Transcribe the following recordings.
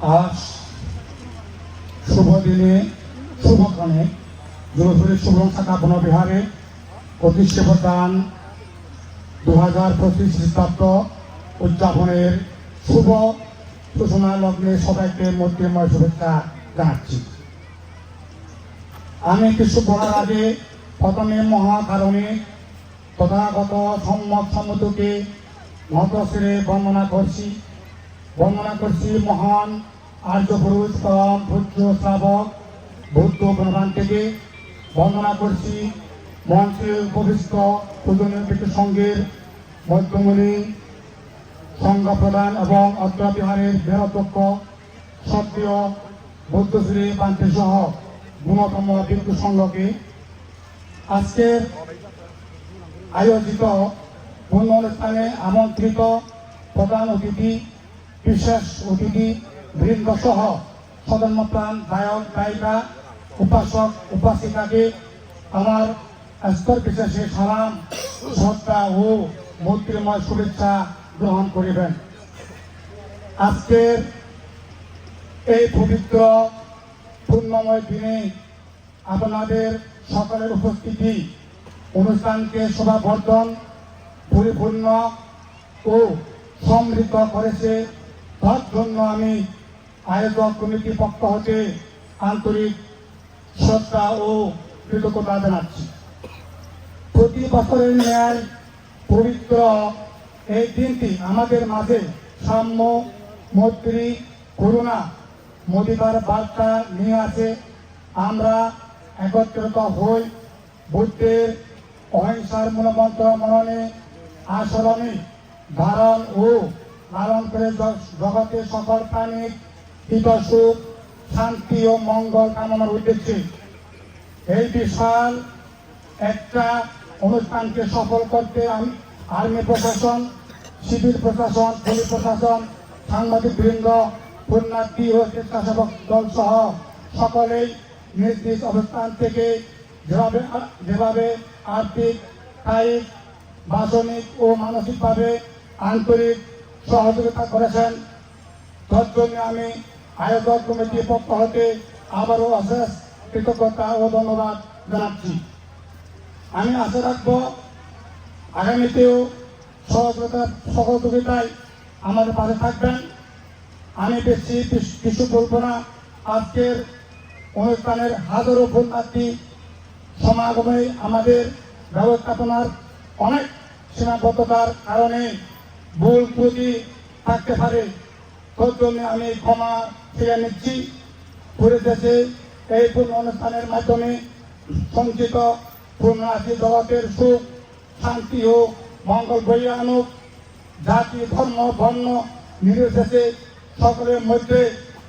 আজ শুভ দিনে শুভক্ষণে যুবশ্রী শুভ্রংশাখা বনবিহারে প্রতিষ্ঠা প্রদান 2025 খ্রিস্টাব্দ উদযাপনের শুভ সূচনা লগ্নে সবাইকে মৈত্রীময় শুভেচ্ছা জানাচ্ছি। আমি কিছু বলার আগে প্রথমে মহাকারণে তথাগত সম্মত সম্মতকে নতশিরে বন্দনা করছি মহান আর্য পুরুষ পরম পূজ্য শ্রাবক বৌদ্ধ গণতান্ত্রিকে বন্দনা করছি মঞ্চে উপবিষ্ট পূজনীয় ব্যক্তি সংঘের মধ্যমণি সংঘ প্রদান এবং অত্র বিহারের বৃহত্তক্ষ সক্রিয় বৌদ্ধশ্রী প্রান্তি সহ গুণতম ব্যক্তি সংঘকে আজকের আয়োজিত পূর্ণ অনুষ্ঠানে আমন্ত্রিত প্রধান অতিথি বিশেষ অতিথি বৃন্দ সহ সদন্যপ্রাণ গায়ক গায়িকা উপাসক উপাসিকাকে আমার স্তর বিশেষে সালাম শ্রদ্ধা ও মৈত্রীময় শুভেচ্ছা গ্রহণ করিবেন। আজকের এই পবিত্র পূর্ণময় দিনে আপনাদের সকলের উপস্থিতি অনুষ্ঠানকে শোভাবর্ধন পরিপূর্ণ ও সমৃদ্ধ করেছে। তার জন্য আমি আয়োজক কমিটির পক্ষ হতে আন্তরিক শ্রদ্ধা ও কৃতজ্ঞতা জানাচ্ছি। প্রতি বছরের ন্যায় পবিত্র এই দিনটি আমাদের মাঝে সাম্য মৈত্রী করুণা মোদিবার বার্তা নিয়ে আছে। আমরা একত্রিত হই বুদ্ধের অহিংসার মূলমন্ত্র মননে আচরণে ধারণ ও লালন করে জগতের সকল প্রাণীর হিত সুখ শান্তি ও মঙ্গল কামনার উদ্দেশ্যে এই বিশাল একটা অনুষ্ঠানকে সফল করতে আর্মি প্রশাসন, সিভিল প্রশাসন, পুলিশ প্রশাসন, সাংবাদিক বৃন্দ, পুণ্যার্থী ও স্বেচ্ছাসেবক দল সহ সকলেই নিজ নিজ অবস্থান থেকে যেভাবে আর্থিক, কায়িক, বাসনিক ও মানসিকভাবে আন্তরিক সহযোগিতা করেছেন, তার জন্য আমি আয়োজক কমিটির পক্ষ হতে আবারও অশেষ কৃতজ্ঞতা ও ধন্যবাদ জানাচ্ছি। আমি আশা রাখবো আগামীতেও সহযোগিতায় আমাদের পাশে থাকবেন। আমি বেশি কিছু বলবো না। আজকের অনুষ্ঠানের হাজারো পুণ্যার্থী সমাগমে আমাদের ব্যবস্থাপনার অনেক সীমাবদ্ধতার কারণে ভুল ত্রুটি থাকতে পারে, তোর জন্য আমি ক্ষমা চেয়ে নিচ্ছি। পরিশেষে এই পূর্ণ অনুষ্ঠানের মাধ্যমে সঞ্চিত পুণ্যার্থী জগতের সুখ শান্তি ও মঙ্গল বইয়ে আনুক। জাতি ধর্ম বর্ণ নির্বিশেষে সকলের মধ্যে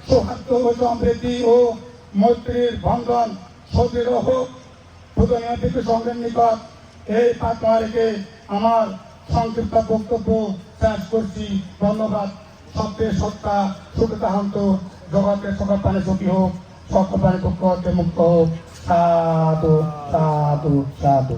সৌহার্দ্য ও সমৃদ্ধি ও মৈত্রীর বন্ধন সুদৃঢ় হোক। পূজনীয় ব্যক্তি সংঘের নিকট এই প্রার্থনা রেখে আমার সংক্ষিপ্ত বক্তব্য শেষ করছি। ধন্যবাদ। সত্যের সত্তা সুখতা হন্ত জগতের সকল প্রাণী সুখী হোক, সকল প্রাণী পক্ষ হতে মুক্ত হোক। সাধু সাধু সাধু।